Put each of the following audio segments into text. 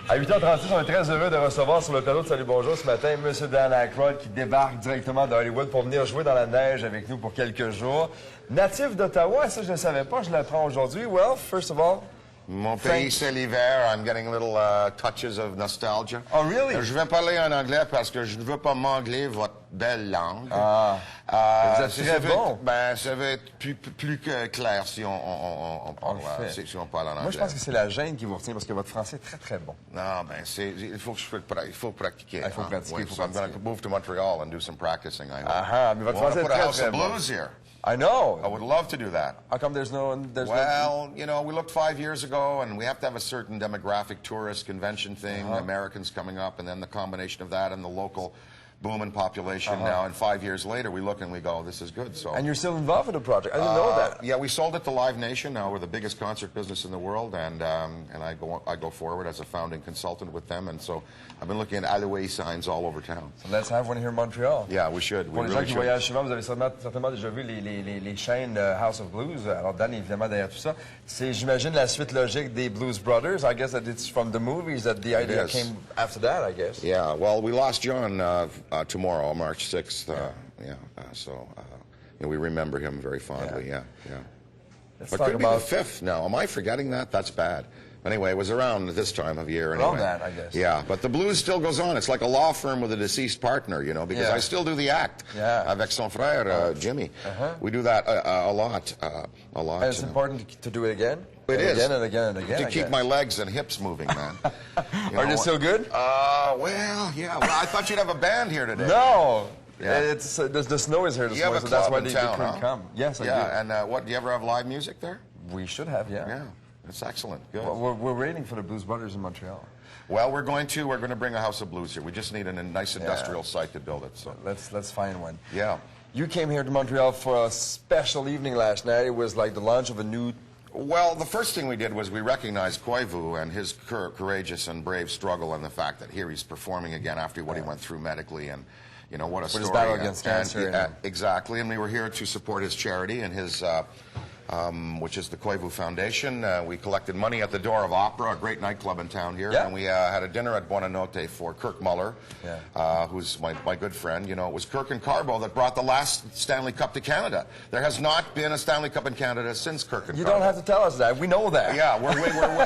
À 8h36, on est très heureux de recevoir sur le plateau de Salut-Bonjour ce matin M. Dan Aykroyd qui débarque directement de Hollywood pour venir jouer dans la neige avec nous pour quelques jours. Natif d'Ottawa, ça je ne savais pas, je l'apprends aujourd'hui. Well, first of all... Mon pays, c'est l'hiver. I'm getting little touches of nostalgia. Oh, really? Je vais parler en anglais parce que je ne veux pas mangler votre belle langue. Ah. Vous êtes très bon. Ben, ça va être plus que clair si on parle en anglais. Moi, je pense que c'est la gêne qui vous retient parce que votre français est très, très bon. Non, ben, il faut pratiquer. Il faut pratiquer. Oui, so I'm going to move to Montreal and do some practicing, I hope. Ah, mais votre français est très, très bon. Blues here. I know. I would love to do that. How come there's no... Well, you know, we looked 5 years ago, and we have to have a certain demographic tourist convention thing, Americans coming up, and then the combination of that and the local booming population now. And 5 years later, we look and we go, this is good. So. And you're still involved with the project. I didn't know that. Yeah, we sold it to Live Nation. Now we're the biggest concert business in the world, and I go forward as a founding consultant with them. And so I've been looking at alleyway signs all over town. So let's have one here in Montreal. Yeah, we should. Pour les gens qui voyagent souvent, vous avez certainement déjà vu les chaînes House of Blues. Alors Dan, évidemment, derrière tout ça, c'est, j'imagine, la suite logique des Blues Brothers. I guess that it's from the movies that the idea came after that, I guess. Yeah, well, we lost John tomorrow, March 6th. So we remember him very fondly. Yeah. Let's but talk could about be the 5th now. Am I forgetting that? That's bad. Anyway, it was around this time of year. Anyway. Around that, I guess. Yeah, but the blues still goes on. It's like a law firm with a deceased partner, you know, because I still do the act. Yeah. Avec son frère, Jimmy. We do that a lot. And it's important to do it again? It is. Again and again and again. To keep my legs and hips moving, man. Are you still good? Well, yeah. Well, I thought you'd have a band here today. No. Yeah. It's the snow is here this morning, so that's why they couldn't come. Yes, I do. And do you ever have live music there? We should have, Yeah, that's excellent. Good. Well, we're waiting for the Blues Brothers in Montreal. Well, we're going to bring a House of Blues here. We just need a nice industrial site to build it. So let's find one. Yeah. You came here to Montreal for a special evening last night. It was like the launch of a new... Well, the first thing we did was we recognized Koivu and his courageous and brave struggle, and the fact that here he's performing again after what he went through medically, and you know what a story. His battle against cancer. Exactly, and we were here to support his charity and his. Which is the Koivu Foundation. We collected money at the Door of Opera, a great nightclub in town here, and we had a dinner at Buonanotte for Kirk Muller, who's my good friend. You know, it was Kirk and Carbo that brought the last Stanley Cup to Canada. There has not been a Stanley Cup in Canada since Kirk and Carbo. You don't have to tell us that. We know that. Yeah, we're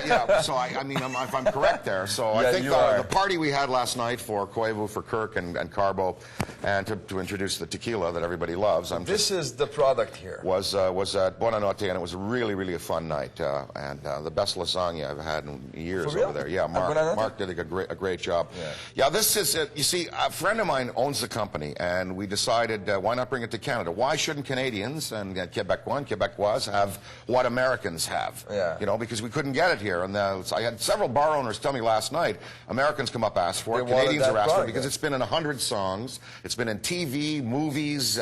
yeah. So I mean, if I'm correct there. So I think the party we had last night for Koivu, for Kirk and Carbo, and to introduce the tequila that everybody loves. This is the product here. Was at Buonanotte. And it was really a fun night, and the best lasagna I've had in years over there. Yeah, Mark did a great job. Yeah, this is you see, a friend of mine owns the company, and we decided why not bring it to Canada? Why shouldn't Canadians and Quebecois have what Americans have? You know, because we couldn't get it here. And I had several bar owners tell me last night, Americans come up ask for it, Canadians are asking for it because it's been in 100 songs, it's been in TV, movies.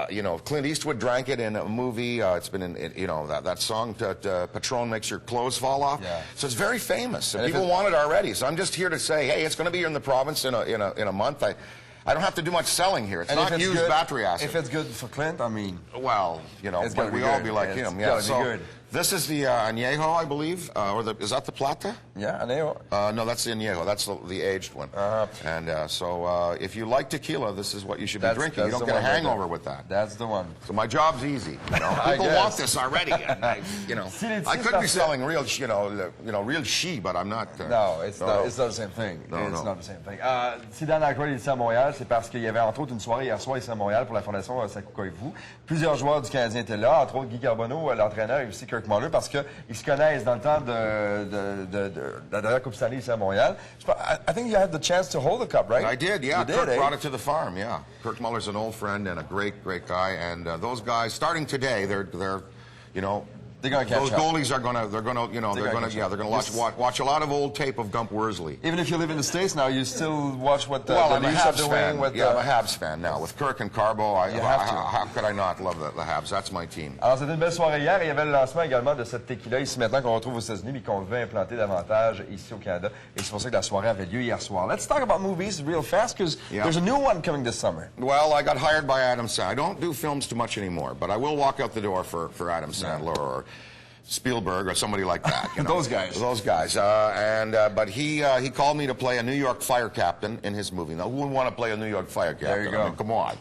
You know, Clint Eastwood drank it in a movie. It's been in, you know, that song, Patron Makes Your Clothes Fall Off. So it's very famous, and people want it already. So I'm just here to say, hey, it's going to be here in the province in a month. I don't have to do much selling here. It's not used battery acid. If it's good for Clint, I mean... Well, you know, but we all be like him. Yeah, so this is the Añejo, I believe, is that the Plata? Yeah, Añejo. No, that's the Añejo. That's the aged one. And so if you like tequila, this is what you should be drinking. You don't get a hangover with that. That's the one. So my job's easy. You know? People want this already. And I could be selling real, real she, but I'm not. No, it's not the same thing. It's not the same thing. Si Dan Aykroyd est ici à Montréal, c'est parce qu'il y avait entre autres une soirée hier soir ici à Montréal pour la Fondation Salut-Bonjour. Plusieurs joueurs du Canadien étaient là, entre autres Guy Carbonneau, l'entraîneur, et aussi Kirk Muller, parce qu'ils se connaissent dans le temps de la dernière Coupe Stanley ici à Montréal. I think you had the chance to hold the cup, right? I did, yeah. Kirk brought it to the farm, yeah. Kirk Muller's an old friend and a great guy, and those guys, starting today, they're you know, they're going to catch those goalies are going to watch a lot of old tape of Gump Worsley. Even if you live in the States now, you still watch what the I'm a Leafs are doing. I'm a Habs fan now. With Kirk and Carbo, how could I not love the Habs? That's my team. Alors, c'était une belle soirée hier. Il y avait le lancement également de cette tequila ici maintenant qu'on retrouve aux États-Unis, mais qu'on veut implanter davantage ici au Canada. Et c'est pour ça que la soirée avait lieu hier soir. Let's talk about movies real fast, because there's a new one coming this summer. Well, I got hired by Adam Sandler. I don't do films too much anymore, but I will walk out the door for Adam Sandler or Spielberg or somebody like that. You know? Those guys. Those guys. But he called me to play a New York fire captain in his movie. Now, who wouldn't want to play a New York fire captain? There you go. I mean, come on.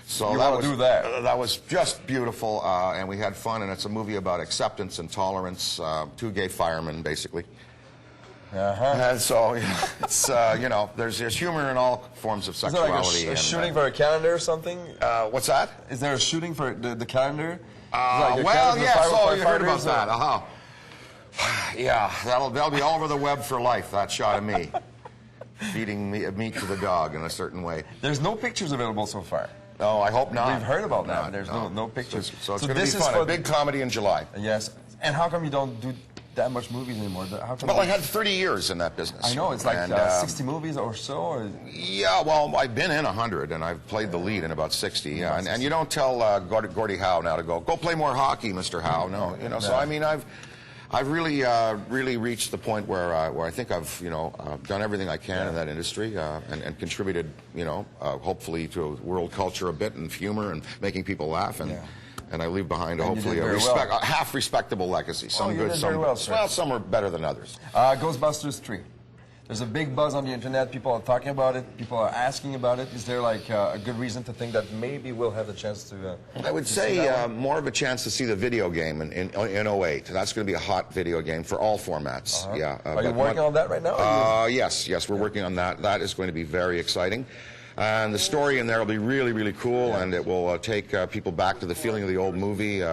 So that was just beautiful, and we had fun, and it's a movie about acceptance and tolerance, two gay firemen, basically. And so, it's, you know, there's humor in all forms of sexuality. Is there like a shooting for a calendar or something? What's that? Is there a shooting for the calendar? Well, yes, you heard about that. Yeah, that'll be all over the web for life, that shot of me. Feeding meat to the dog in a certain way. There's no pictures available so far. No, I hope not. We've heard about that, but there's no pictures. So it's going to be fun. A big comedy in July. Yes. And how come you don't do that much movies anymore? Well, I had 30 years in that business. I know, it's like 60 movies or so? Or... Yeah, well, I've been in 100, and I've played the lead in about 60. Yeah, and you don't tell Gordie Howe now to go play more hockey, Mr. Howe. No, you know. So I mean, I've really reached the point where I think I've done everything I can in that industry and contributed hopefully to world culture a bit and humor and making people laugh and I leave behind hopefully a half respectable legacy. Some good, some are better than others. Ghostbusters 3. There's a big buzz on the internet. People are talking about it. People are asking about it. Is there like a good reason to think that maybe we'll have the chance to? I would say more of a chance to see the video game in 08. That's going to be a hot video game for all formats. Yeah. Are you working on that right now? Yes, we're working on that. That is going to be very exciting. And the story in there will be really cool, and it will take people back to the feeling of the old movie.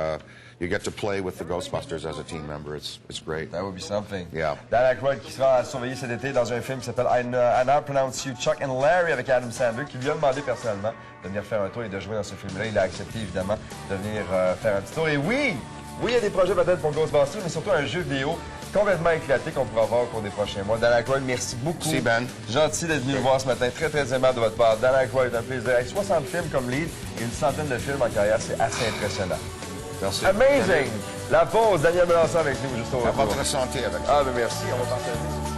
You get to play with the Ghostbusters as a team member. It's great. That would be something. Yeah. Dan Aykroyd qui sera surveillé cet été dans un film qui s'appelle I Now Pronounce You Chuck and Larry avec Adam Sandler, qui lui a demandé personnellement de venir faire un tour et de jouer dans ce film-là. Il a accepté évidemment de venir faire un petit tour. Et oui, il y a des projets peut-être pour Ghostbusters, mais surtout un jeu vidéo complètement éclaté qu'on pourra voir au cours des prochains mois. Dan Aykroyd, merci beaucoup. Merci, Ben. Gentil d'être venu nous voir ce matin. Très aimable de votre part. Dan Aykroyd, un plaisir. Avec 60 films comme lead et une centaine de films en carrière, c'est assez impressionnant. Merci. Amazing! La pause, Daniel Melançon avec nous juste au retour. À votre santé avec ça. Ah, ben merci. On va partager.